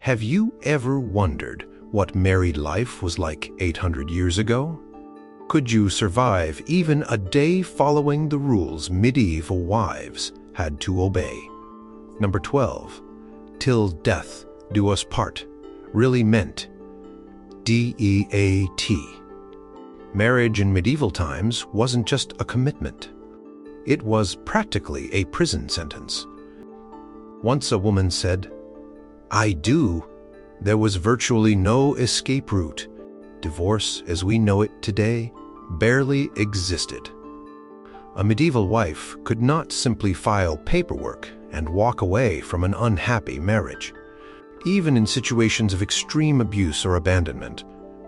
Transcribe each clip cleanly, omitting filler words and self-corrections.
Have you ever wondered what married life was like 800 years ago? Could you survive even a day following the rules medieval wives had to obey? Number 12. Till death do us part really meant DEAT. Marriage in medieval times wasn't just a commitment. It was practically a prison sentence. Once a woman said, "I do," there was virtually no escape route. Divorce, as we know it today, barely existed. A medieval wife could not simply file paperwork and walk away from an unhappy marriage. Even in situations of extreme abuse or abandonment,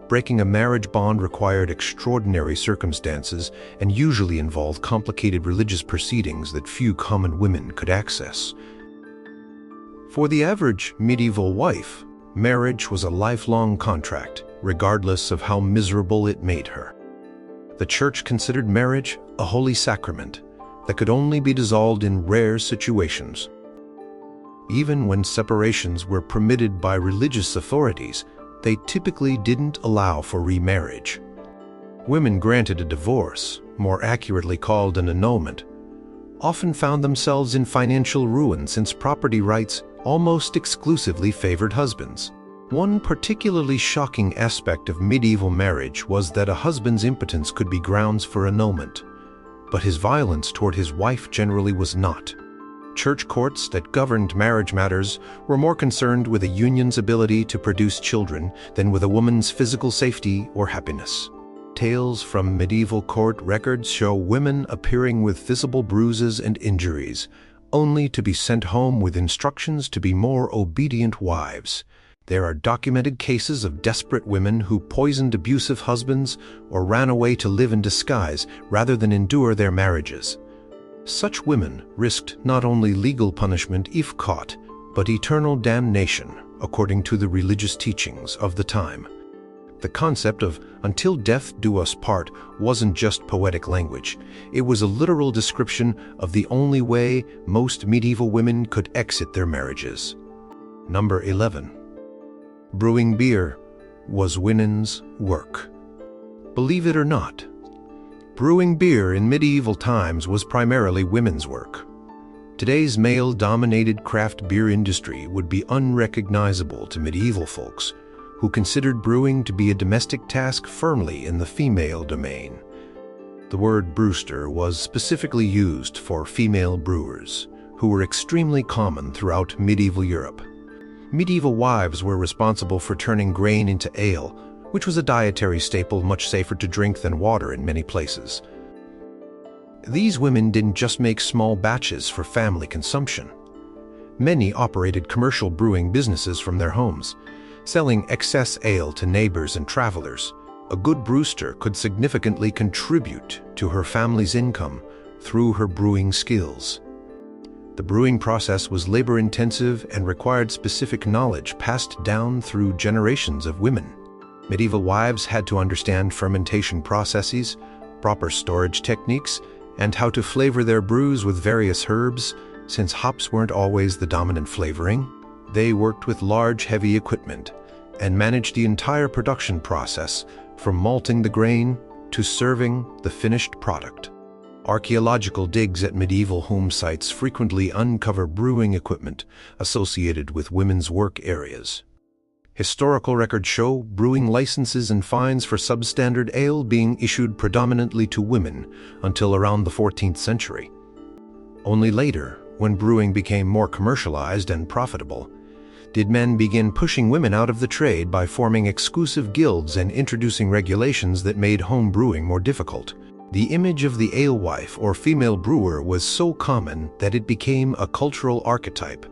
breaking a marriage bond required extraordinary circumstances and usually involved complicated religious proceedings that few common women could access. For the average medieval wife, marriage was a lifelong contract, regardless of how miserable it made her. The Church considered marriage a holy sacrament that could only be dissolved in rare situations. Even when separations were permitted by religious authorities, they typically didn't allow for remarriage. Women granted a divorce, more accurately called an annulment, often found themselves in financial ruin since property rights almost exclusively favored husbands. One particularly shocking aspect of medieval marriage was that a husband's impotence could be grounds for annulment, but his violence toward his wife generally was not. Church courts that governed marriage matters were more concerned with a union's ability to produce children than with a woman's physical safety or happiness. Tales from medieval court records show women appearing with visible bruises and injuries, only to be sent home with instructions to be more obedient wives. There are documented cases of desperate women who poisoned abusive husbands or ran away to live in disguise rather than endure their marriages. Such women risked not only legal punishment if caught, but eternal damnation, according to the religious teachings of the time. The concept of "until death do us part" wasn't just poetic language. It was a literal description of the only way most medieval women could exit their marriages. Number 11. Brewing beer was women's work. Believe it or not, brewing beer in medieval times was primarily women's work. Today's male-dominated craft beer industry would be unrecognizable to medieval folks, who considered brewing to be a domestic task firmly in the female domain. The word brewster was specifically used for female brewers, who were extremely common throughout medieval Europe. Medieval wives were responsible for turning grain into ale, which was a dietary staple much safer to drink than water in many places. These women didn't just make small batches for family consumption. Many operated commercial brewing businesses from their homes, selling excess ale to neighbors and travelers. A good brewster could significantly contribute to her family's income through her brewing skills. The brewing process was labor-intensive and required specific knowledge passed down through generations of women. Medieval wives had to understand fermentation processes, proper storage techniques, and how to flavor their brews with various herbs. Since hops weren't always the dominant flavoring, they worked with large, heavy equipment and managed the entire production process, from malting the grain to serving the finished product. Archaeological digs at medieval home sites frequently uncover brewing equipment associated with women's work areas. Historical records show brewing licenses and fines for substandard ale being issued predominantly to women until around the 14th century. Only later, when brewing became more commercialized and profitable, did men begin pushing women out of the trade by forming exclusive guilds and introducing regulations that made home brewing more difficult. The image of the alewife or female brewer was so common that it became a cultural archetype,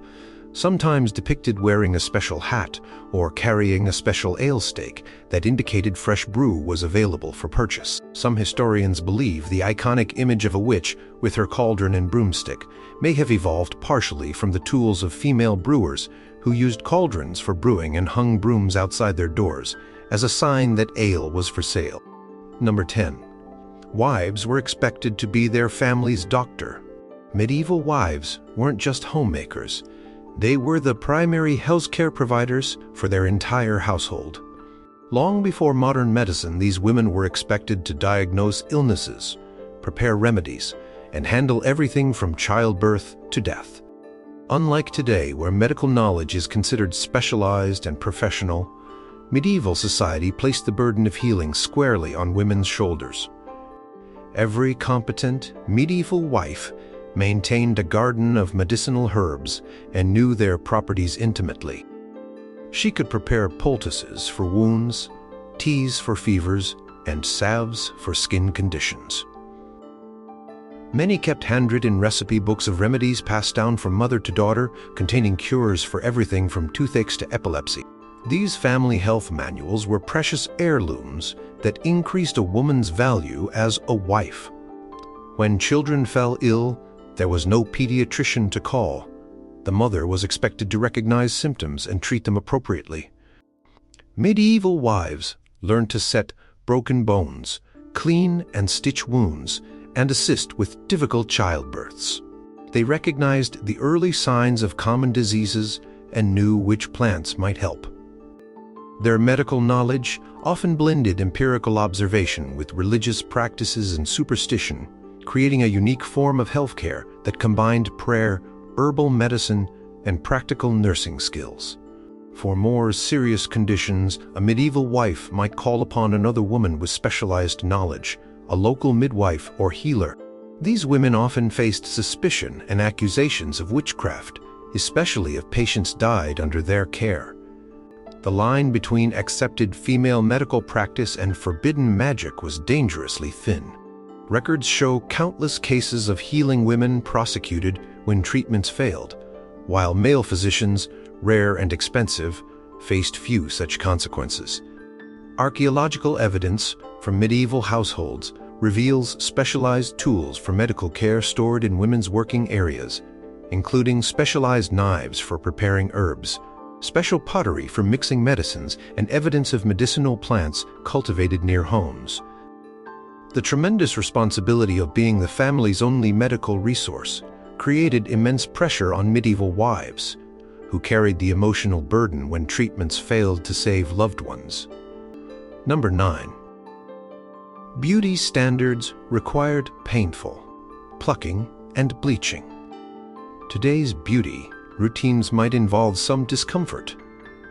sometimes depicted wearing a special hat or carrying a special ale stake that indicated fresh brew was available for purchase. Some historians believe the iconic image of a witch with her cauldron and broomstick may have evolved partially from the tools of female brewers who used cauldrons for brewing and hung brooms outside their doors as a sign that ale was for sale. Number 10. Wives were expected to be their family's doctor. Medieval wives weren't just homemakers. They were the primary healthcare providers for their entire household. Long before modern medicine, these women were expected to diagnose illnesses, prepare remedies, and handle everything from childbirth to death. Unlike today, where medical knowledge is considered specialized and professional, medieval society placed the burden of healing squarely on women's shoulders. Every competent medieval wife maintained a garden of medicinal herbs and knew their properties intimately. She could prepare poultices for wounds, teas for fevers, and salves for skin conditions. Many kept handwritten recipe books of remedies passed down from mother to daughter, containing cures for everything from toothaches to epilepsy. These family health manuals were precious heirlooms that increased a woman's value as a wife. When children fell ill, there was no pediatrician to call. The mother was expected to recognize symptoms and treat them appropriately. Medieval wives learned to set broken bones, clean and stitch wounds, and assist with difficult childbirths. They recognized the early signs of common diseases and knew which plants might help. Their medical knowledge often blended empirical observation with religious practices and superstition, creating a unique form of healthcare that combined prayer, herbal medicine, and practical nursing skills. For more serious conditions, a medieval wife might call upon another woman with specialized knowledge, a local midwife or healer. These women often faced suspicion and accusations of witchcraft, especially if patients died under their care. The line between accepted female medical practice and forbidden magic was dangerously thin. Records show countless cases of healing women prosecuted when treatments failed, while male physicians, rare and expensive, faced few such consequences. Archaeological evidence from medieval households reveals specialized tools for medical care stored in women's working areas, including specialized knives for preparing herbs, special pottery for mixing medicines, and evidence of medicinal plants cultivated near homes. The tremendous responsibility of being the family's only medical resource created immense pressure on medieval wives, who carried the emotional burden when treatments failed to save loved ones. Number 9. Beauty standards required painful plucking and bleaching. Today's beauty routines might involve some discomfort,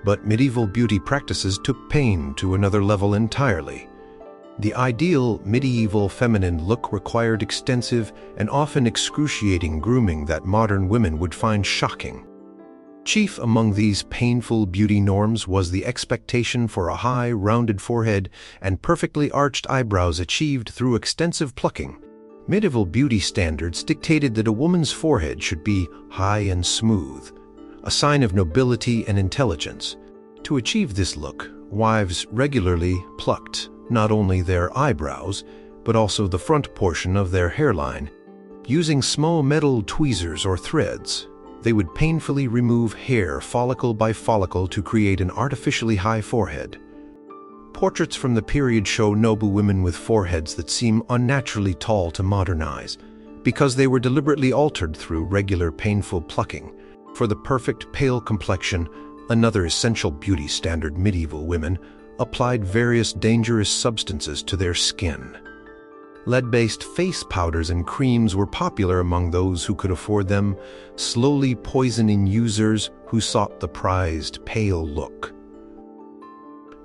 but medieval beauty practices took pain to another level entirely. The ideal medieval feminine look required extensive and often excruciating grooming that modern women would find shocking. Chief among these painful beauty norms was the expectation for a high, rounded forehead and perfectly arched eyebrows achieved through extensive plucking. Medieval beauty standards dictated that a woman's forehead should be high and smooth, a sign of nobility and intelligence. To achieve this look, wives regularly plucked not only their eyebrows, but also the front portion of their hairline. Using small metal tweezers or threads, they would painfully remove hair follicle by follicle to create an artificially high forehead. Portraits from the period show noble women with foreheads that seem unnaturally tall to modern eyes, because they were deliberately altered through regular painful plucking. For the perfect pale complexion, another essential beauty standard, medieval women applied various dangerous substances to their skin. Lead-based face powders and creams were popular among those who could afford them, slowly poisoning users who sought the prized pale look.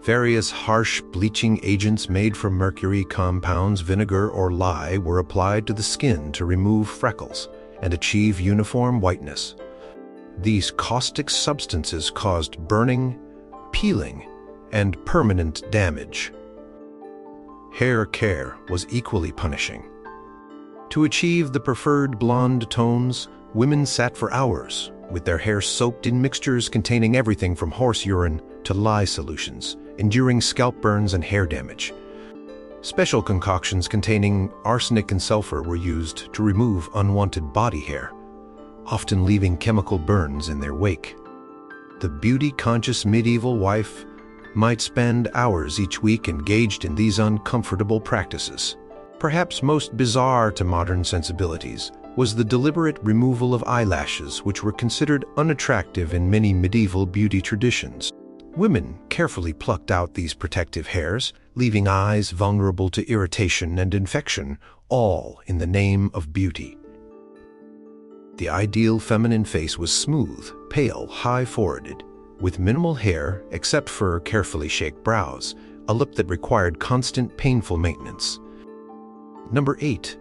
Various harsh bleaching agents made from mercury compounds, vinegar, or lye were applied to the skin to remove freckles and achieve uniform whiteness. These caustic substances caused burning, peeling, and permanent damage. Hair care was equally punishing. To achieve the preferred blonde tones, women sat for hours, with their hair soaked in mixtures containing everything from horse urine to lye solutions, enduring scalp burns and hair damage. Special concoctions containing arsenic and sulfur were used to remove unwanted body hair, often leaving chemical burns in their wake. The beauty-conscious medieval wife might spend hours each week engaged in these uncomfortable practices. Perhaps most bizarre to modern sensibilities, was the deliberate removal of eyelashes, which were considered unattractive in many medieval beauty traditions. Women carefully plucked out these protective hairs, leaving eyes vulnerable to irritation and infection, all in the name of beauty. The ideal feminine face was smooth, pale, high-foreheaded, with minimal hair except for carefully shaped brows, a lip that required constant painful maintenance. Number 8.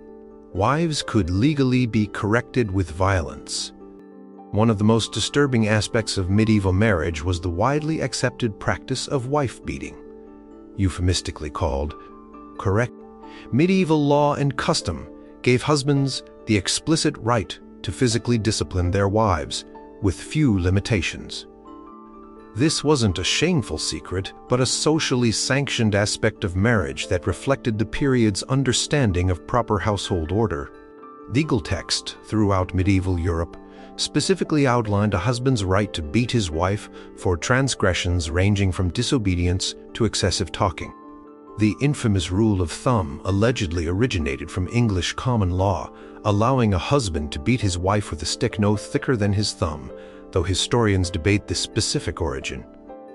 Wives could legally be corrected with violence. One of the most disturbing aspects of medieval marriage was the widely accepted practice of wife-beating, euphemistically called correct. Medieval law and custom gave husbands the explicit right to physically discipline their wives, with few limitations. This wasn't a shameful secret, but a socially sanctioned aspect of marriage that reflected the period's understanding of proper household order. Legal text throughout medieval Europe specifically outlined a husband's right to beat his wife for transgressions ranging from disobedience to excessive talking. The infamous rule of thumb allegedly originated from English common law, allowing a husband to beat his wife with a stick no thicker than his thumb, though historians debate the specific origin.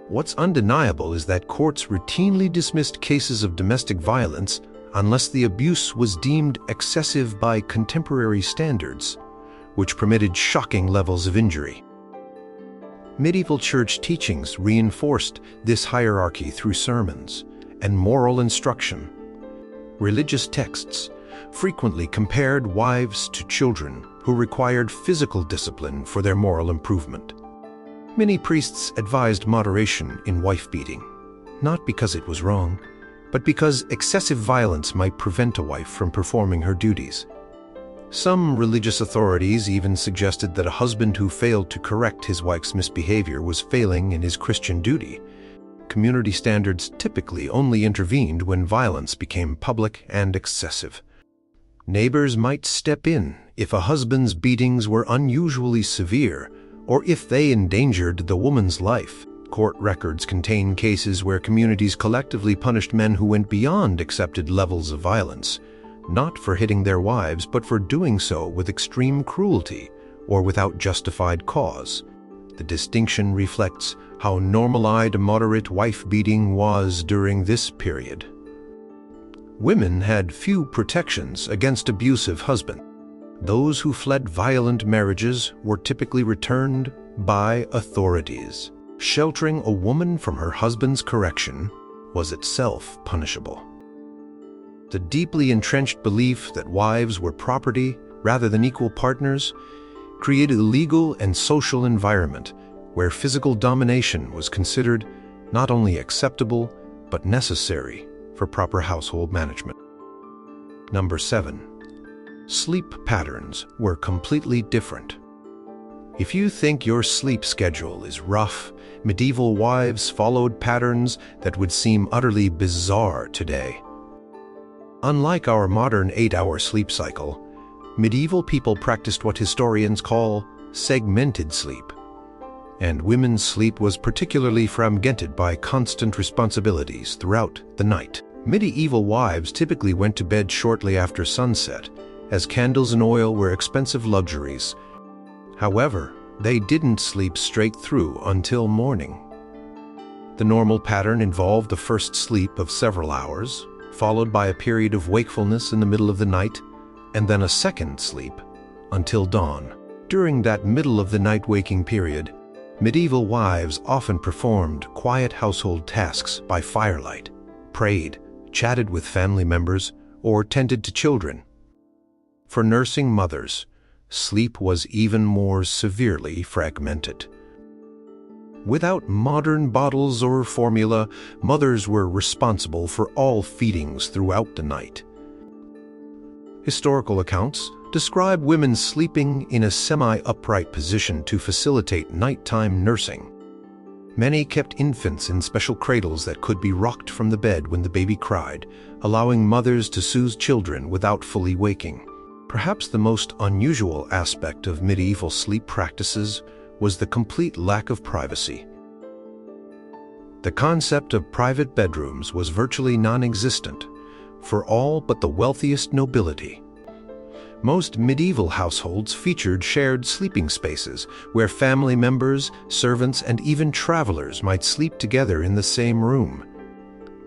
What's undeniable is that courts routinely dismissed cases of domestic violence unless the abuse was deemed excessive by contemporary standards, which permitted shocking levels of injury. Medieval church teachings reinforced this hierarchy through sermons and moral instruction. Religious texts frequently compared wives to children who required physical discipline for their moral improvement. Many priests advised moderation in wife-beating, not because it was wrong, but because excessive violence might prevent a wife from performing her duties. Some religious authorities even suggested that a husband who failed to correct his wife's misbehavior was failing in his Christian duty. Community standards typically only intervened when violence became public and excessive. Neighbors might step in if a husband's beatings were unusually severe or if they endangered the woman's life. Court records contain cases where communities collectively punished men who went beyond accepted levels of violence, not for hitting their wives, but for doing so with extreme cruelty or without justified cause. The distinction reflects how normalized moderate wife-beating was during this period. Women had few protections against abusive husbands. Those who fled violent marriages were typically returned by authorities. Sheltering a woman from her husband's correction was itself punishable. The deeply entrenched belief that wives were property rather than equal partners created a legal and social environment where physical domination was considered not only acceptable but necessary for proper household management. Number 7. Sleep patterns were completely different. If you think your sleep schedule is rough, medieval wives followed patterns that would seem utterly bizarre today. Unlike our modern 8-hour sleep cycle, medieval people practiced what historians call segmented sleep, and women's sleep was particularly fragmented by constant responsibilities throughout the night. Medieval wives typically went to bed shortly after sunset, as candles and oil were expensive luxuries. However, they didn't sleep straight through until morning. The normal pattern involved a first sleep of several hours, followed by a period of wakefulness in the middle of the night, and then a second sleep until dawn. During that middle-of-the-night waking period, medieval wives often performed quiet household tasks by firelight, prayed, chatted with family members, or tended to children. For nursing mothers, sleep was even more severely fragmented. Without modern bottles or formula, mothers were responsible for all feedings throughout the night. Historical accounts describe women sleeping in a semi-upright position to facilitate nighttime nursing. Many kept infants in special cradles that could be rocked from the bed when the baby cried, allowing mothers to soothe children without fully waking. Perhaps the most unusual aspect of medieval sleep practices was the complete lack of privacy. The concept of private bedrooms was virtually non-existent for all but the wealthiest nobility. Most medieval households featured shared sleeping spaces where family members, servants, and even travelers might sleep together in the same room.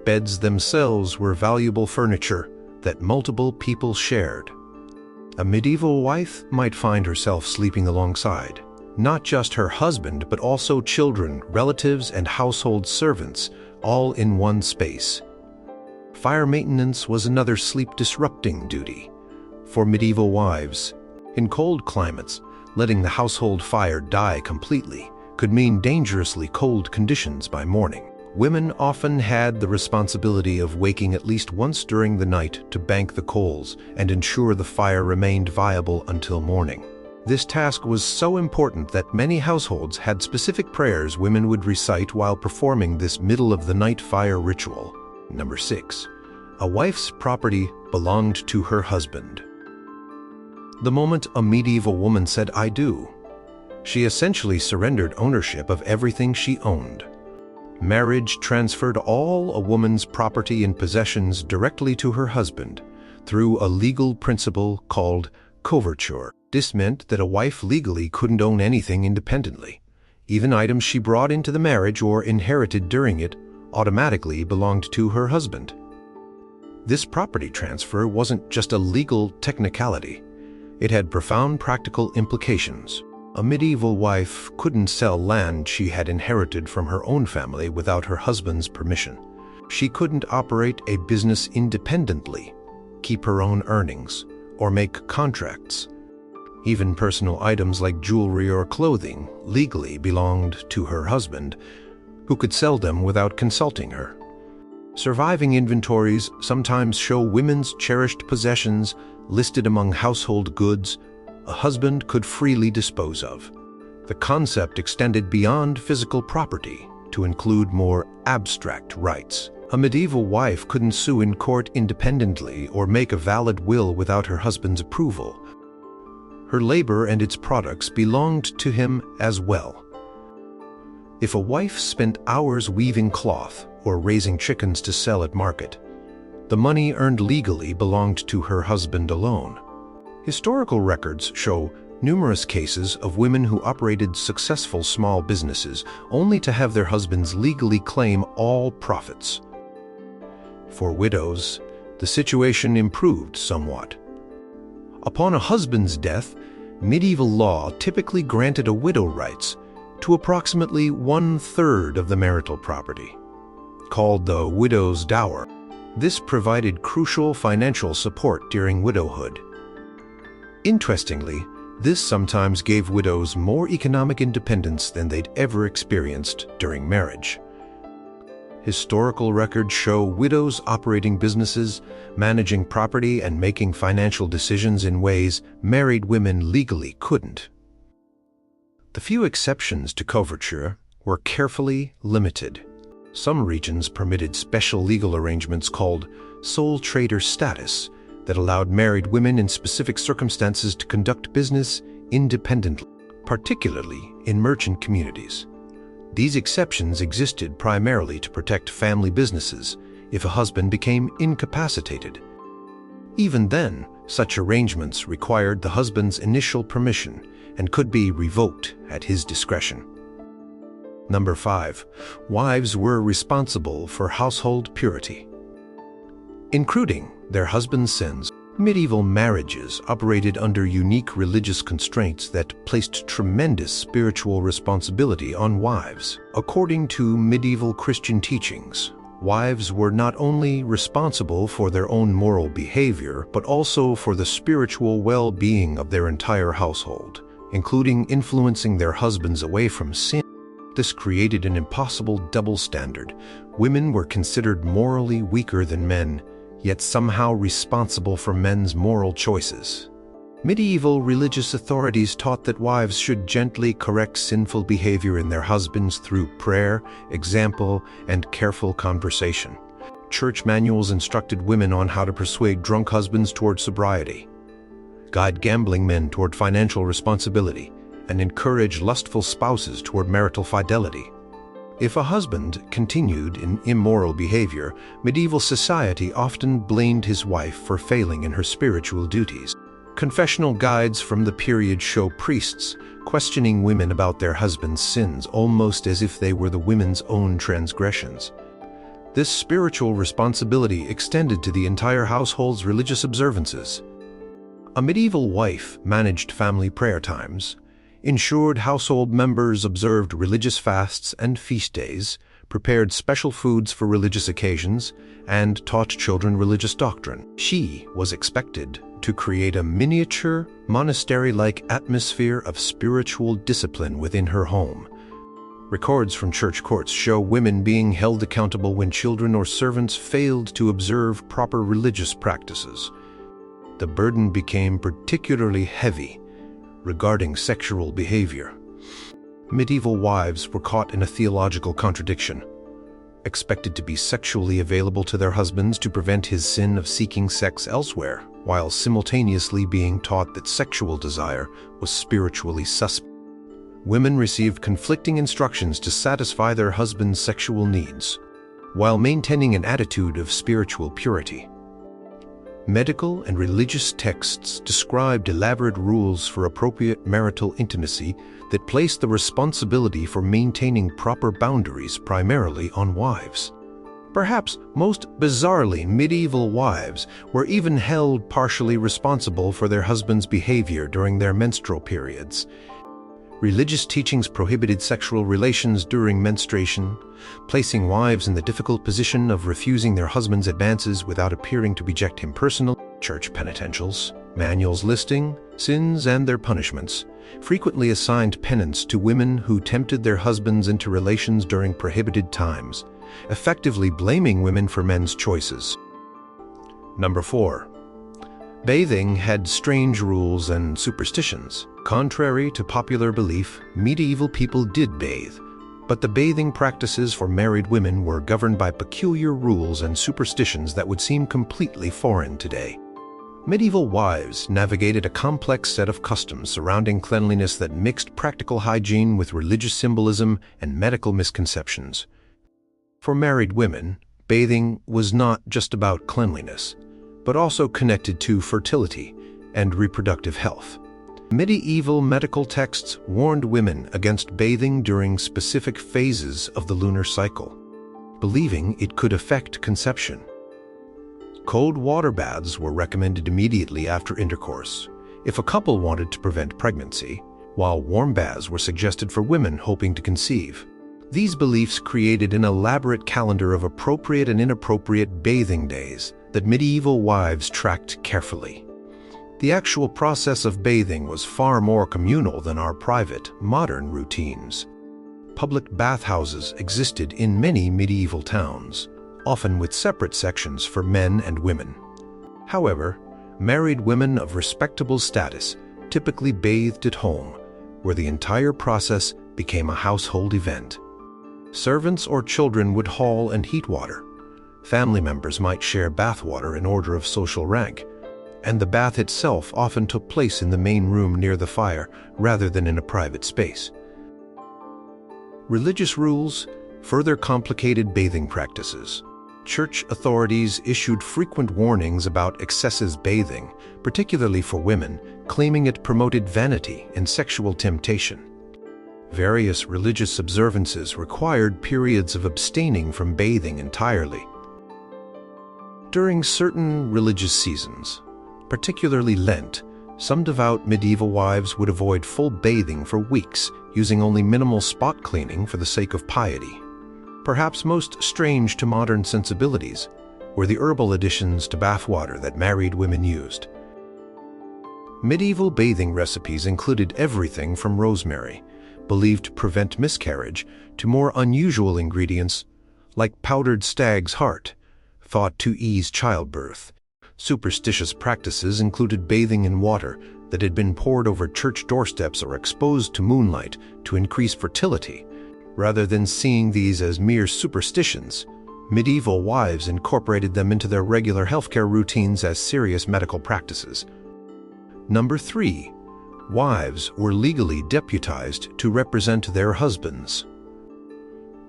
Beds themselves were valuable furniture that multiple people shared. A medieval wife might find herself sleeping alongside not just her husband, but also children, relatives, and household servants, all in one space. Fire maintenance was another sleep-disrupting duty for medieval wives. In cold climates, letting the household fire die completely could mean dangerously cold conditions by morning. Women often had the responsibility of waking at least once during the night to bank the coals and ensure the fire remained viable until morning. This task was so important that many households had specific prayers women would recite while performing this middle-of-the-night fire ritual. Number 6. A wife's property belonged to her husband. The moment a medieval woman said, "I do," she essentially surrendered ownership of everything she owned. Marriage transferred all a woman's property and possessions directly to her husband through a legal principle called coverture. This meant that a wife legally couldn't own anything independently. Even items she brought into the marriage or inherited during it automatically belonged to her husband. This property transfer wasn't just a legal technicality. It had profound practical implications. A medieval wife couldn't sell land she had inherited from her own family without her husband's permission. She couldn't operate a business independently, keep her own earnings, or make contracts. Even personal items like jewelry or clothing legally belonged to her husband, who could sell them without consulting her. Surviving inventories sometimes show women's cherished possessions listed among household goods a husband could freely dispose of. The concept extended beyond physical property to include more abstract rights. A medieval wife couldn't sue in court independently or make a valid will without her husband's approval. Her labor and its products belonged to him as well. If a wife spent hours weaving cloth or raising chickens to sell at market, the money earned legally belonged to her husband alone. Historical records show numerous cases of women who operated successful small businesses only to have their husbands legally claim all profits. For widows, the situation improved somewhat. Upon a husband's death, medieval law typically granted a widow rights to approximately 1/3 of the marital property, called the widow's dower. This provided crucial financial support during widowhood. Interestingly, this sometimes gave widows more economic independence than they'd ever experienced during marriage. Historical records show widows operating businesses, managing property, and making financial decisions in ways married women legally couldn't. The few exceptions to coverture were carefully limited. Some regions permitted special legal arrangements called sole trader status that allowed married women in specific circumstances to conduct business independently, particularly in merchant communities. These exceptions existed primarily to protect family businesses if a husband became incapacitated. Even then, such arrangements required the husband's initial permission and could be revoked at his discretion. Number 5. Wives were responsible for household purity. Including their husband's sins, medieval marriages operated under unique religious constraints that placed tremendous spiritual responsibility on wives. According to medieval Christian teachings, wives were not only responsible for their own moral behavior, but also for the spiritual well-being of their entire household, including influencing their husbands away from sin. This created an impossible double standard. Women were considered morally weaker than men, yet somehow responsible for men's moral choices. Medieval religious authorities taught that wives should gently correct sinful behavior in their husbands through prayer, example, and careful conversation. Church manuals instructed women on how to persuade drunk husbands toward sobriety, guide gambling men toward financial responsibility, and encourage lustful spouses toward marital fidelity. If a husband continued in immoral behavior, medieval society often blamed his wife for failing in her spiritual duties. Confessional guides from the period show priests questioning women about their husbands' sins, almost as if they were the women's own transgressions. This spiritual responsibility extended to the entire household's religious observances. A medieval wife managed family prayer times, ensured household members observed religious fasts and feast days, prepared special foods for religious occasions, and taught children religious doctrine. She was expected to create a miniature, monastery-like atmosphere of spiritual discipline within her home. Records from church courts show women being held accountable when children or servants failed to observe proper religious practices. The burden became particularly heavy regarding sexual behavior. Medieval wives were caught in a theological contradiction, expected to be sexually available to their husbands to prevent his sin of seeking sex elsewhere, while simultaneously being taught that sexual desire was spiritually suspect. Women received conflicting instructions to satisfy their husbands' sexual needs, while maintaining an attitude of spiritual purity. Medical and religious texts described elaborate rules for appropriate marital intimacy that placed the responsibility for maintaining proper boundaries primarily on wives. Perhaps most bizarrely, medieval wives were even held partially responsible for their husbands' behavior during their menstrual periods. Religious teachings prohibited sexual relations during menstruation, placing wives in the difficult position of refusing their husband's advances without appearing to reject him personally. Church penitentials, manuals listing sins and their punishments, frequently assigned penance to women who tempted their husbands into relations during prohibited times, effectively blaming women for men's choices. Number 4. Bathing had strange rules and superstitions. Contrary to popular belief, medieval people did bathe, but the bathing practices for married women were governed by peculiar rules and superstitions that would seem completely foreign today. Medieval wives navigated a complex set of customs surrounding cleanliness that mixed practical hygiene with religious symbolism and medical misconceptions. For married women, bathing was not just about cleanliness, but also connected to fertility and reproductive health. Medieval medical texts warned women against bathing during specific phases of the lunar cycle, believing it could affect conception. Cold water baths were recommended immediately after intercourse if a couple wanted to prevent pregnancy, while warm baths were suggested for women hoping to conceive. These beliefs created an elaborate calendar of appropriate and inappropriate bathing days that medieval wives tracked carefully. The actual process of bathing was far more communal than our private, modern routines. Public bathhouses existed in many medieval towns, often with separate sections for men and women. However, married women of respectable status typically bathed at home, where the entire process became a household event. Servants or children would haul and heat water. Family members might share bath water in order of social rank, and the bath itself often took place in the main room near the fire rather than in a private space. Religious rules further complicated bathing practices. Church authorities issued frequent warnings about excessive bathing, particularly for women, claiming it promoted vanity and sexual temptation. Various religious observances required periods of abstaining from bathing entirely. During certain religious seasons, particularly Lent, some devout medieval wives would avoid full bathing for weeks, using only minimal spot cleaning for the sake of piety. Perhaps most strange to modern sensibilities were the herbal additions to bath water that married women used. Medieval bathing recipes included everything from rosemary, believed to prevent miscarriage, to more unusual ingredients like powdered stag's heart, thought to ease childbirth. Superstitious practices included bathing in water that had been poured over church doorsteps or exposed to moonlight to increase fertility. Rather than seeing these as mere superstitions, medieval wives incorporated them into their regular healthcare routines as serious medical practices. Number 3. Wives were legally deputized to represent their husbands.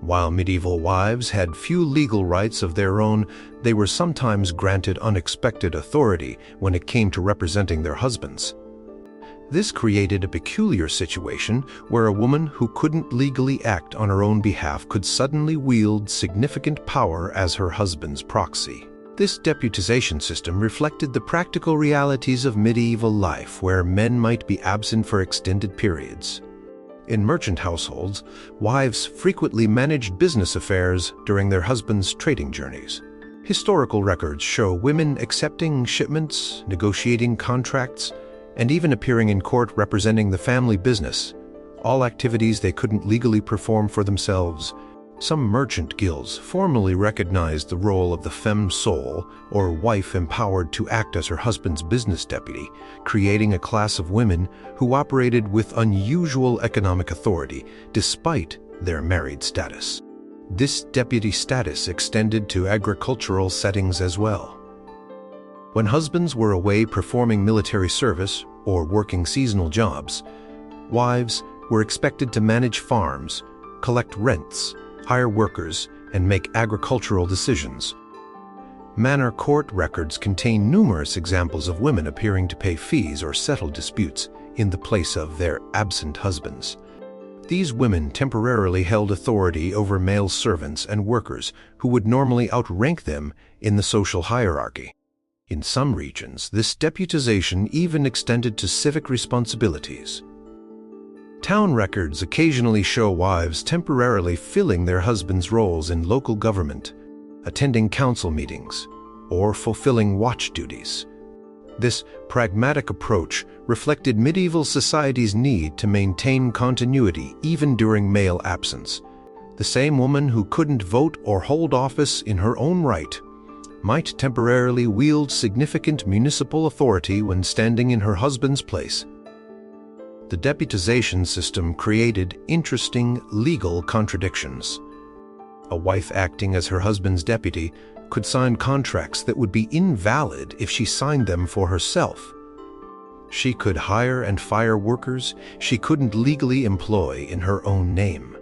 While medieval wives had few legal rights of their own, they were sometimes granted unexpected authority when it came to representing their husbands. This created a peculiar situation where a woman who couldn't legally act on her own behalf could suddenly wield significant power as her husband's proxy. This deputization system reflected the practical realities of medieval life, where men might be absent for extended periods. In merchant households, wives frequently managed business affairs during their husbands' trading journeys. Historical records show women accepting shipments, negotiating contracts, and even appearing in court representing the family business, all activities they couldn't legally perform for themselves. Some merchant guilds formally recognized the role of the femme sole, or wife empowered to act as her husband's business deputy, creating a class of women who operated with unusual economic authority despite their married status. This deputy status extended to agricultural settings as well. When husbands were away performing military service or working seasonal jobs, wives were expected to manage farms, collect rents, hire workers, and make agricultural decisions. Manor court records contain numerous examples of women appearing to pay fees or settle disputes in the place of their absent husbands. These women temporarily held authority over male servants and workers who would normally outrank them in the social hierarchy. In some regions, this deputization even extended to civic responsibilities. Town records occasionally show wives temporarily filling their husbands' roles in local government, attending council meetings, or fulfilling watch duties. This pragmatic approach reflected medieval society's need to maintain continuity even during male absence. The same woman who couldn't vote or hold office in her own right might temporarily wield significant municipal authority when standing in her husband's place. The deputization system created interesting legal contradictions. A wife acting as her husband's deputy could sign contracts that would be invalid if she signed them for herself. She could hire and fire workers she couldn't legally employ in her own name.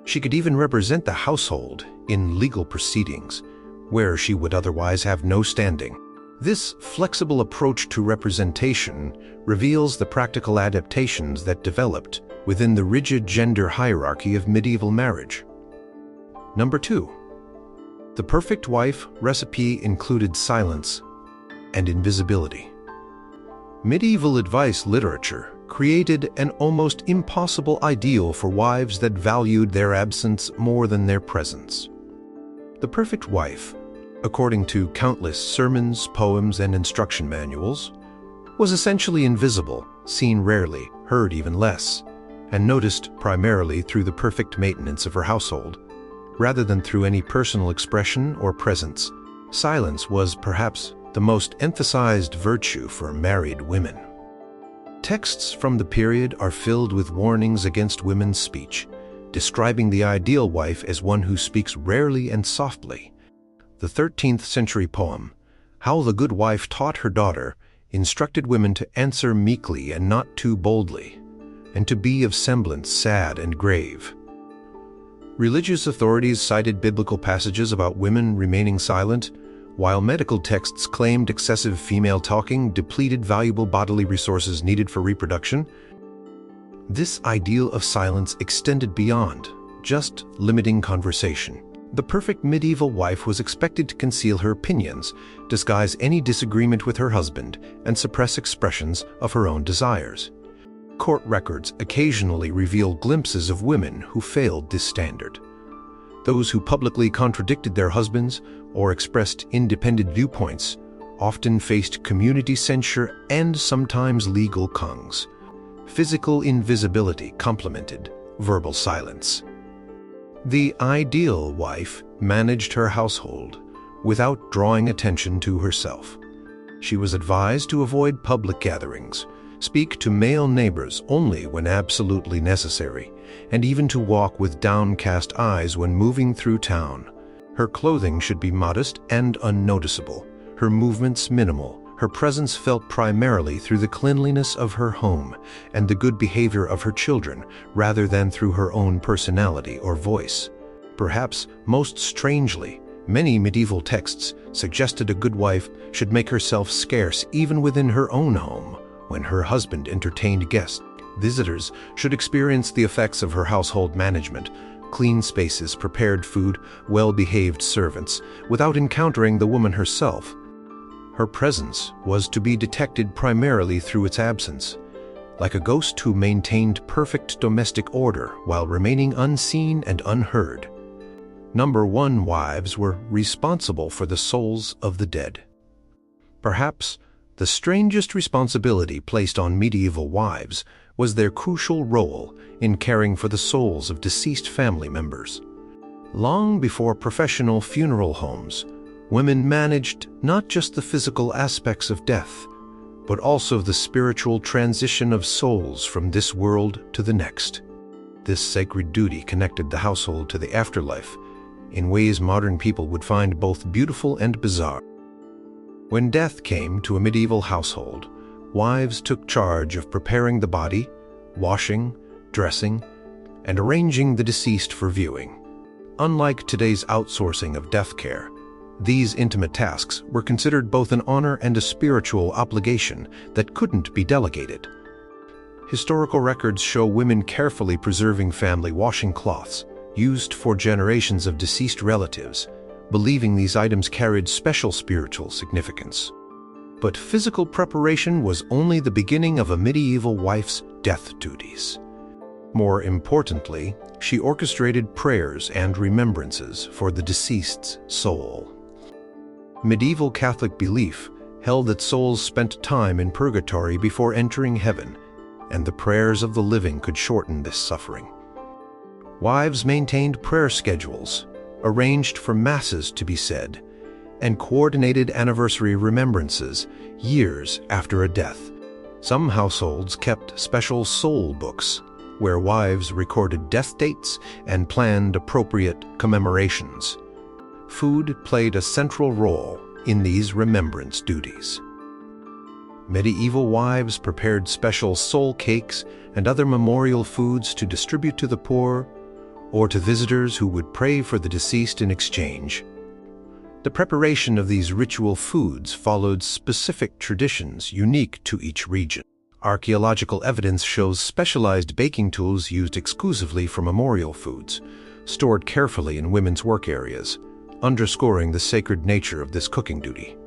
She could even represent the household in legal proceedings, where she would otherwise have no standing. This flexible approach to representation reveals the practical adaptations that developed within the rigid gender hierarchy of medieval marriage. Number 2. The perfect wife recipe included silence and invisibility. Medieval advice literature created an almost impossible ideal for wives that valued their absence more than their presence. The perfect wife, according to countless sermons, poems, and instruction manuals, was essentially invisible, seen rarely, heard even less, and noticed primarily through the perfect maintenance of her household, rather than through any personal expression or presence. Silence was perhaps the most emphasized virtue for married women. Texts from the period are filled with warnings against women's speech, describing the ideal wife as one who speaks rarely and softly. The 13th century poem, How the Good Wife Taught Her Daughter, instructed women to answer meekly and not too boldly, and to be of semblance sad and grave. Religious authorities cited biblical passages about women remaining silent, while medical texts claimed excessive female talking depleted valuable bodily resources needed for reproduction. This ideal of silence extended beyond just limiting conversation. The perfect medieval wife was expected to conceal her opinions, disguise any disagreement with her husband, and suppress expressions of her own desires. Court records occasionally reveal glimpses of women who failed this standard. Those who publicly contradicted their husbands or expressed independent viewpoints often faced community censure and sometimes legal congs. Physical invisibility complemented verbal silence. The ideal wife managed her household without drawing attention to herself. She was advised to avoid public gatherings, speak to male neighbors only when absolutely necessary, and even to walk with downcast eyes when moving through town. Her clothing should be modest and unnoticeable, her movements minimal, her presence felt primarily through the cleanliness of her home and the good behavior of her children, rather than through her own personality or voice. Perhaps most strangely, many medieval texts suggested a good wife should make herself scarce even within her own home. When her husband entertained guests, visitors should experience the effects of her household management, clean spaces, prepared food, well-behaved servants, without encountering the woman herself. Her presence was to be detected primarily through its absence, like a ghost who maintained perfect domestic order while remaining unseen and unheard. Number 1, wives were responsible for the souls of the dead. Perhaps the strangest responsibility placed on medieval wives was their crucial role in caring for the souls of deceased family members. Long before professional funeral homes, women managed not just the physical aspects of death, but also the spiritual transition of souls from this world to the next. This sacred duty connected the household to the afterlife in ways modern people would find both beautiful and bizarre. When death came to a medieval household, wives took charge of preparing the body, washing, dressing, and arranging the deceased for viewing. Unlike today's outsourcing of death care, these intimate tasks were considered both an honor and a spiritual obligation that couldn't be delegated. Historical records show women carefully preserving family washing cloths, used for generations of deceased relatives, believing these items carried special spiritual significance. But physical preparation was only the beginning of a medieval wife's death duties. More importantly, she orchestrated prayers and remembrances for the deceased's soul. Medieval Catholic belief held that souls spent time in purgatory before entering heaven, and the prayers of the living could shorten this suffering. Wives maintained prayer schedules, arranged for masses to be said, and coordinated anniversary remembrances years after a death. Some households kept special soul books, where wives recorded death dates and planned appropriate commemorations. Food played a central role in these remembrance duties. Medieval wives prepared special soul cakes and other memorial foods to distribute to the poor or to visitors who would pray for the deceased in exchange. The preparation of these ritual foods followed specific traditions unique to each region. Archaeological evidence shows specialized baking tools used exclusively for memorial foods, stored carefully in women's work areas, underscoring the sacred nature of this cooking duty.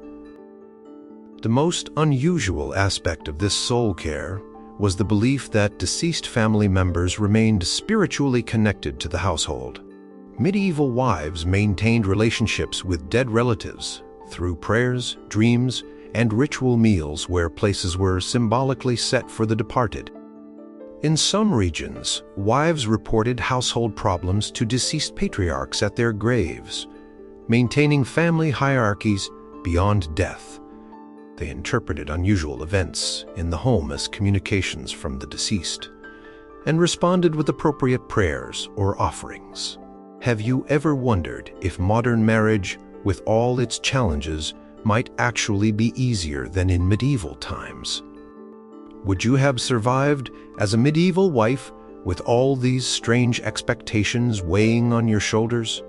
The most unusual aspect of this soul care was the belief that deceased family members remained spiritually connected to the household. Medieval wives maintained relationships with dead relatives through prayers, dreams, and ritual meals where places were symbolically set for the departed. In some regions, wives reported household problems to deceased patriarchs at their graves, maintaining family hierarchies beyond death. They interpreted unusual events in the home as communications from the deceased, and responded with appropriate prayers or offerings. Have you ever wondered if modern marriage, with all its challenges, might actually be easier than in medieval times? Would you have survived as a medieval wife with all these strange expectations weighing on your shoulders?